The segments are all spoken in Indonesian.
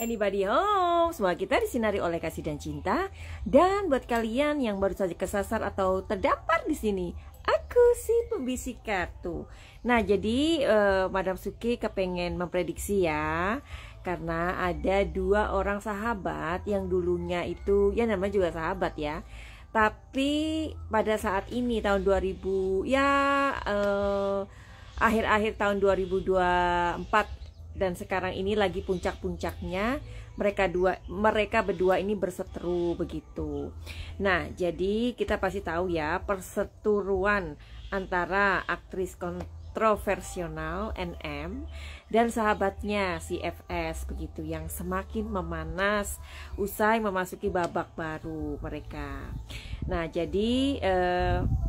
Anybody home? Semua kita disinari oleh kasih dan cinta. Dan buat kalian yang baru saja kesasar atau terdampar di sini, aku si pembisik kartu. Nah, jadi Madam Suki kepengen memprediksi ya, karena ada dua orang sahabat yang dulunya itu, ya namanya juga sahabat ya, tapi pada saat ini tahun 2000 ya akhir-akhir tahun 2024 dan sekarang ini lagi puncak-puncaknya, mereka berdua ini berseteru begitu. Nah, jadi kita pasti tahu ya perseteruan antara aktris kontroversial NM dan sahabatnya si FS begitu, yang semakin memanas usai memasuki babak baru mereka. Nah, jadi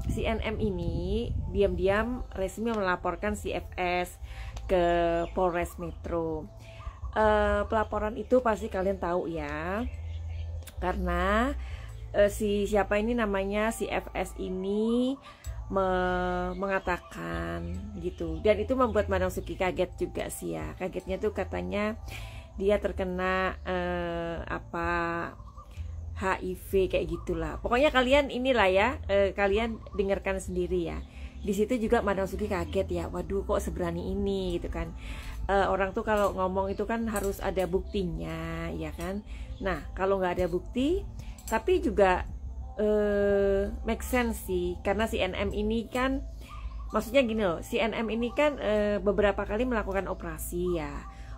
si NM ini diam-diam resmi melaporkan si FS ke Polres Metro. Pelaporan itu pasti kalian tahu ya, karena si siapa ini namanya, si FS ini mengatakan gitu, dan itu membuat Madam Suki kaget juga sih ya. Kagetnya tuh katanya dia terkena HIV kayak gitulah. Pokoknya kalian inilah ya, kalian dengarkan sendiri ya. Di situ juga Madam Suki kaget ya, waduh kok seberani ini gitu kan. Orang tuh kalau ngomong itu kan harus ada buktinya ya kan. Nah, kalau nggak ada bukti, tapi juga make sense sih, karena si NM ini kan, maksudnya gini loh, si NM ini kan beberapa kali melakukan operasi ya.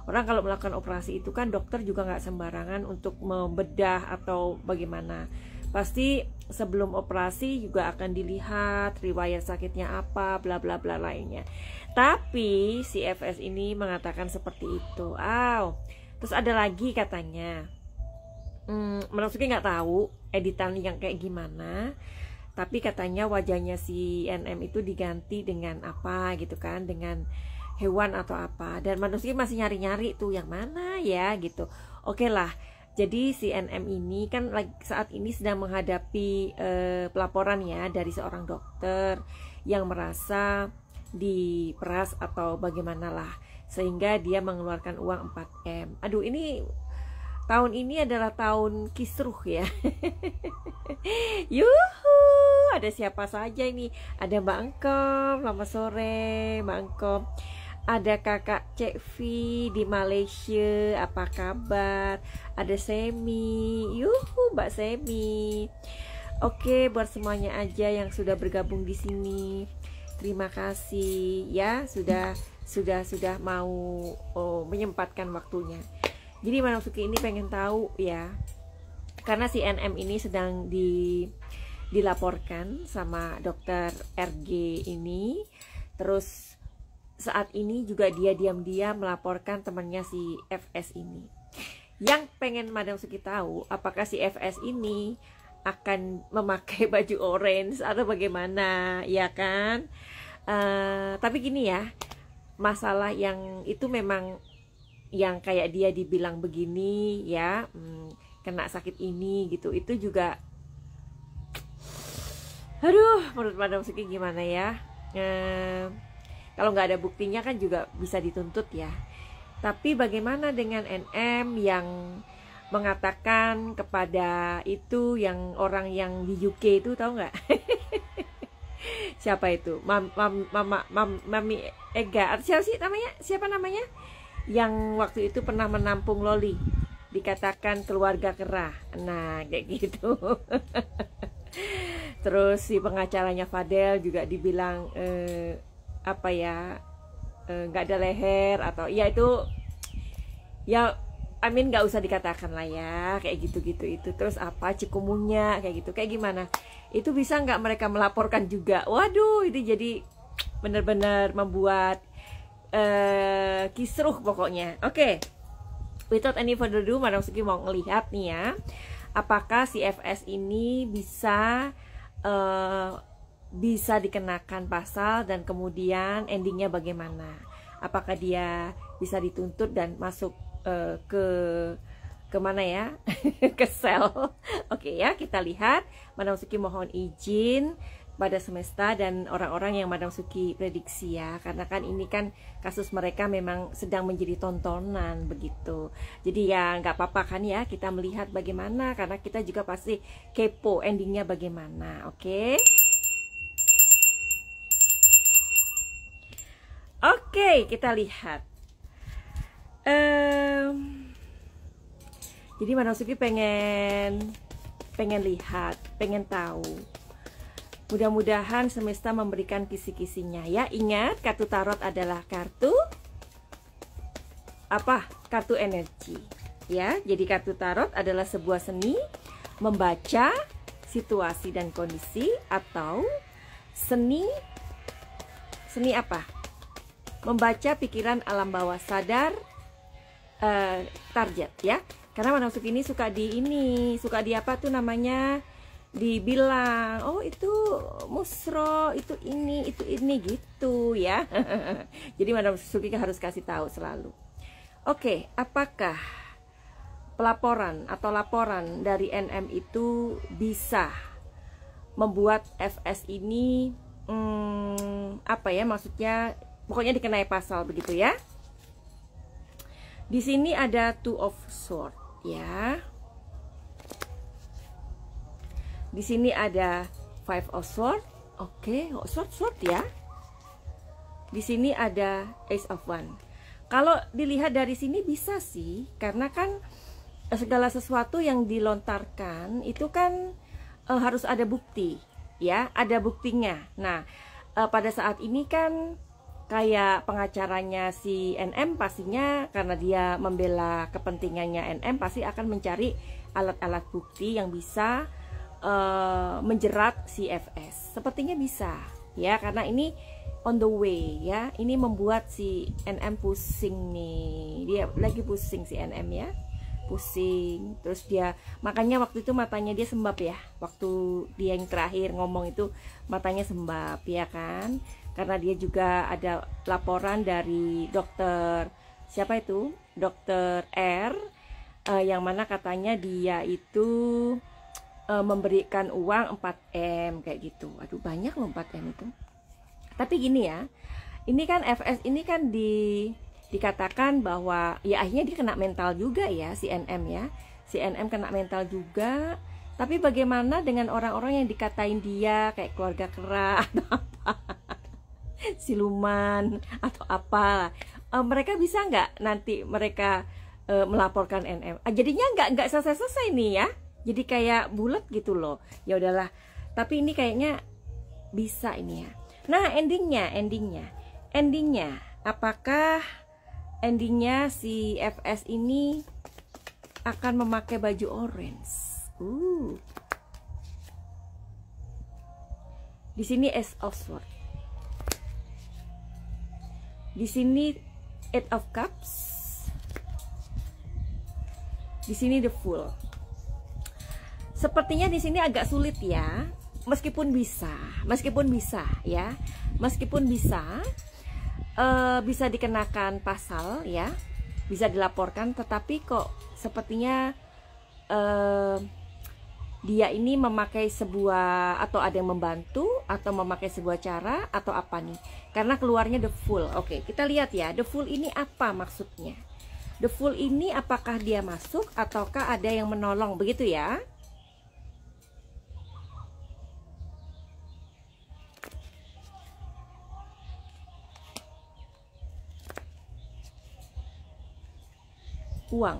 Orang kalau melakukan operasi itu kan dokter juga nggak sembarangan untuk membedah atau bagaimana. Pasti sebelum operasi juga akan dilihat riwayat sakitnya apa, bla bla bla lainnya. Tapi si FS ini mengatakan seperti itu. Terus ada lagi katanya, Madam Suki nggak tahu editan yang kayak gimana, tapi katanya wajahnya si NM itu diganti dengan apa gitu kan, dengan hewan atau apa. Dan Madam Suki masih nyari-nyari tuh yang mana ya gitu. Oke lah. Jadi si NM ini kan saat ini sedang menghadapi pelaporan ya dari seorang dokter yang merasa diperas atau bagaimana lah, sehingga dia mengeluarkan uang 4M. Aduh, ini tahun ini adalah tahun kisruh ya. Yuhu, ada siapa saja ini? Ada Mbak Engkom, selamat sore Mbak Engkom. Ada kakak Cek V di Malaysia, apa kabar? Ada Semi, yuhu Mbak Semi. Oke, buat semuanya aja yang sudah bergabung di sini, terima kasih ya, sudah mau menyempatkan waktunya. Jadi Madam Suki ini pengen tahu ya, karena si NM ini sedang dilaporkan sama dokter RG ini. Terus saat ini juga dia diam-diam melaporkan temannya si FS ini. Yang pengen Madam Suki tahu, apakah si FS ini akan memakai baju orange atau bagaimana, ya kan? Tapi gini ya, masalah yang itu memang yang kayak dia dibilang begini ya, kena sakit ini gitu, itu juga aduh, menurut Madam Suki gimana ya, kalau nggak ada buktinya kan juga bisa dituntut ya. Tapi bagaimana dengan NM yang mengatakan kepada itu, yang orang yang di UK itu, tahu nggak? Siapa itu? Mami Ega, siapa namanya? Yang waktu itu pernah menampung Loli, dikatakan keluarga kera. Nah, kayak gitu. Terus si pengacaranya Fadel juga dibilang nggak ada leher, atau ya itu ya, Amin nggak usah dikatakan lah ya, kayak gitu-gitu itu. Terus apa cikumunya kayak gitu, kayak gimana itu bisa nggak mereka melaporkan juga? Waduh, itu jadi benar-benar membuat kisruh pokoknya. Oke, without any further ado, Madam Suki mau ngelihat nih ya, apakah si FS ini bisa dikenakan pasal, dan kemudian endingnya bagaimana? Apakah dia bisa dituntut dan masuk ke mana ya? Ke sel. Oke ya, kita lihat. Madam Suki mohon izin pada semesta dan orang-orang yang Madam Suki prediksi ya, karena kan ini kan kasus mereka memang sedang menjadi tontonan begitu. Jadi ya nggak apa-apa kan ya kita melihat bagaimana, karena kita juga pasti kepo endingnya bagaimana. Oke, kita lihat. Jadi Madam Suki pengen lihat, pengen tahu. Mudah-mudahan semesta memberikan kisi-kisinya ya. Ingat, kartu tarot adalah kartu apa? Kartu energi ya. Jadi kartu tarot adalah sebuah seni membaca situasi dan kondisi, atau seni apa? Membaca pikiran alam bawah sadar target ya. Karena Madam Suki ini suka di apa tuh namanya, dibilang oh itu musro, itu ini gitu ya. Jadi Madam Suki harus kasih tahu selalu. Oke, apakah pelaporan atau laporan dari NM itu bisa membuat FS ini apa ya, maksudnya pokoknya dikenai pasal begitu ya. Di sini ada Two of Swords ya. Di sini ada Five of Swords. Oke, sword ya. Di sini ada Ace of Wands. Kalau dilihat dari sini bisa sih, karena kan segala sesuatu yang dilontarkan itu kan harus ada bukti ya, ada buktinya. Nah, pada saat ini kan kayak pengacaranya si NM pastinya, karena dia membela kepentingannya NM, pasti akan mencari alat-alat bukti yang bisa menjerat si FS. Sepertinya bisa ya, karena ini on the way ya. Ini membuat si NM pusing nih. Dia lagi pusing si NM ya, pusing. Terus dia, makanya waktu itu matanya dia sembab ya. Waktu dia yang terakhir ngomong itu matanya sembab ya kan. Karena dia juga ada laporan dari dokter, siapa itu? Dokter R, yang mana katanya dia itu memberikan uang 4M kayak gitu. Aduh, banyak loh 4M itu. Tapi gini ya, ini kan FS ini kan dikatakan bahwa ya akhirnya dia kena mental juga ya, si NM ya. Si NM kena mental juga. Tapi bagaimana dengan orang-orang yang dikatain dia kayak keluarga kera atau apa, siluman atau apa, mereka bisa nggak nanti mereka melaporkan NM? Jadinya nggak selesai nih ya. Jadi kayak bulat gitu loh. Ya udahlah. Tapi ini kayaknya bisa ini ya. Nah, endingnya, apakah endingnya si FS ini akan memakai baju orange? Di sini Ace of Swords. Di sini Eight of Cups. Di sini The Fool. Sepertinya di sini agak sulit ya. Meskipun bisa ya, bisa dikenakan pasal ya, bisa dilaporkan, tetapi kok sepertinya dia ini memakai sebuah, atau ada yang membantu, atau memakai sebuah cara, atau apa nih? Karena keluarnya The Fool. Oke, kita lihat ya, The Fool ini apa maksudnya? The Fool ini apakah dia masuk ataukah ada yang menolong, begitu ya? Uang.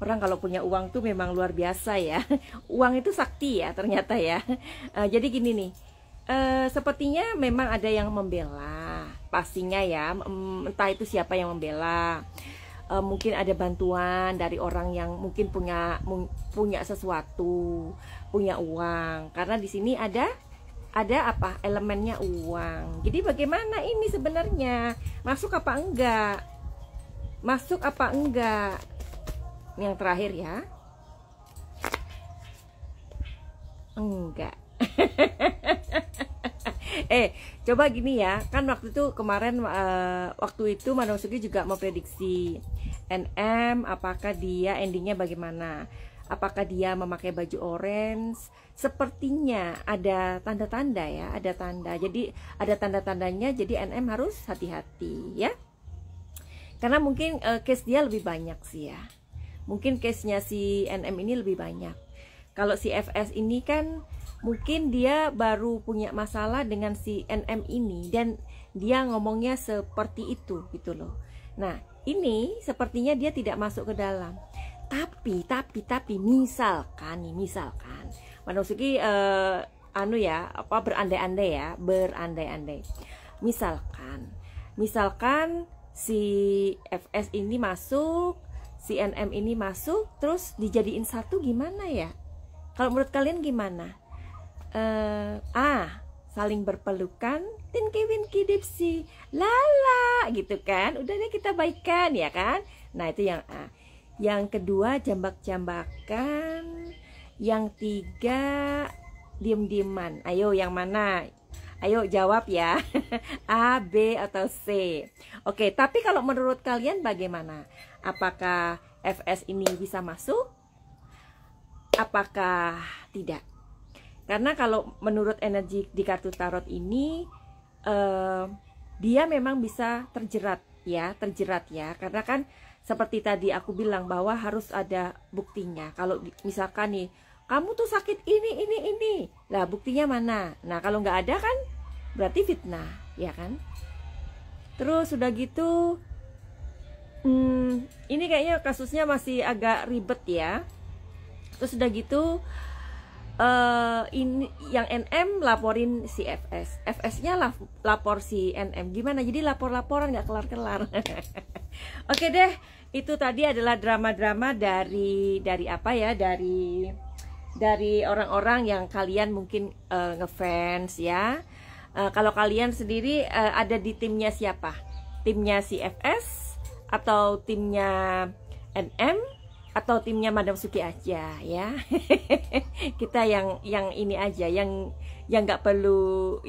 Orang kalau punya uang tuh memang luar biasa ya. Uang itu sakti ya ternyata ya. Jadi gini nih, sepertinya memang ada yang membela, pastinya ya. Entah itu siapa yang membela. Mungkin ada bantuan dari orang yang mungkin punya sesuatu, punya uang. Karena di sini ada apa, elemennya uang. Jadi bagaimana ini sebenarnya, masuk apa enggak, yang terakhir ya, enggak. Coba gini ya, kan waktu itu kemarin waktu itu Madam Suki juga memprediksi NM, apakah dia endingnya bagaimana. apakah dia memakai baju orange. Sepertinya ada tanda-tanda ya, ada tanda. Jadi ada tanda-tandanya, jadi NM harus hati-hati ya. Karena mungkin case dia lebih banyak sih ya. Mungkin case-nya si NM ini lebih banyak. Kalau si FS ini kan mungkin dia baru punya masalah dengan si NM ini dan dia ngomongnya seperti itu gitu loh. Nah, ini sepertinya dia tidak masuk ke dalam. Tapi misalkan Madam Suki berandai-andai ya, berandai-andai. Misalkan si FS ini masuk, si NM ini masuk, terus dijadiin satu gimana ya? Kalau menurut kalian gimana? Saling berpelukan, tinki-winki dipsi, lala, gitu kan? Udah deh kita baikan ya kan? Nah itu yang A. Yang kedua jambak-jambakan. Yang tiga diem-dieman. Ayo yang mana? Ayo jawab ya. A, B atau C. Oke, tapi kalau menurut kalian bagaimana? Apakah FS ini bisa masuk? Apakah tidak? Karena kalau menurut energi di kartu tarot ini dia memang bisa terjerat ya, karena kan seperti tadi aku bilang bahwa harus ada buktinya. Kalau misalkan nih, kamu tuh sakit ini, lah buktinya mana? Nah kalau nggak ada kan berarti fitnah, ya kan? Terus sudah gitu, ini kayaknya kasusnya masih agak ribet ya. Terus sudah gitu, ini yang NM laporin si FS, FS-nya lapor si NM. Gimana? Jadi lapor-laporan nggak kelar-kelar. Oke deh, itu tadi adalah drama-drama dari apa ya? Dari orang-orang yang kalian mungkin ngefans ya. Kalau kalian sendiri ada di timnya siapa? Timnya si FS atau timnya NM? Atau timnya Madam Suki aja ya. Kita yang ini aja, yang nggak perlu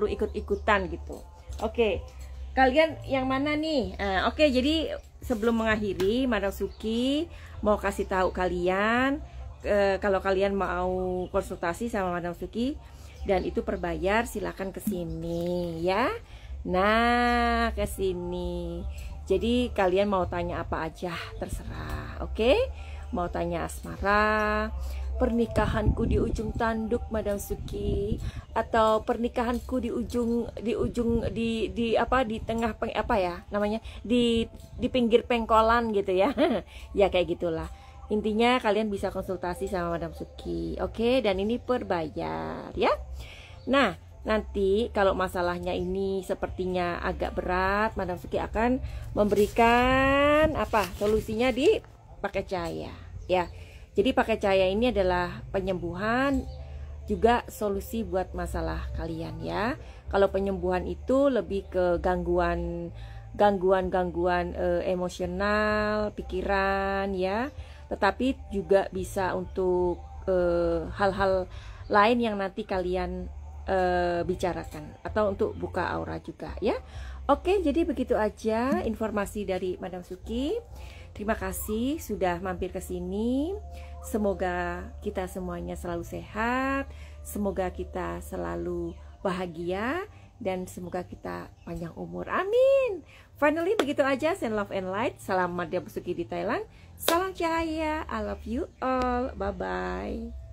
ikut-ikutan gitu. Oke, kalian yang mana nih? Oke, jadi sebelum mengakhiri, Madam Suki mau kasih tahu kalian kalau kalian mau konsultasi sama Madam Suki dan itu berbayar, silakan ke sini ya. Nah, ke sini. Jadi kalian mau tanya apa aja terserah, oke? Mau tanya asmara, pernikahanku di ujung tanduk Madam Suki, atau pernikahanku di tengah di pinggir pengkolan gitu ya. Ya kayak gitulah. Intinya kalian bisa konsultasi sama Madam Suki, oke? Dan ini berbayar ya. Nah, nanti kalau masalahnya ini sepertinya agak berat, Madam Suki akan memberikan solusinya di pakai cahaya ya. Jadi pakai cahaya ini adalah penyembuhan juga solusi buat masalah kalian ya. Kalau penyembuhan itu lebih ke gangguan emosional, pikiran ya. Tetapi juga bisa untuk hal-hal lain yang nanti kalian bicarakan atau untuk buka aura juga ya. Oke, jadi begitu aja informasi dari Madam Suki. Terima kasih sudah mampir ke sini. Semoga kita semuanya selalu sehat, semoga kita selalu bahagia dan semoga kita panjang umur. Amin. Finally begitu aja. Send love and light. Salam Madam Suki di Thailand. Salam cahaya. I love you all. Bye bye.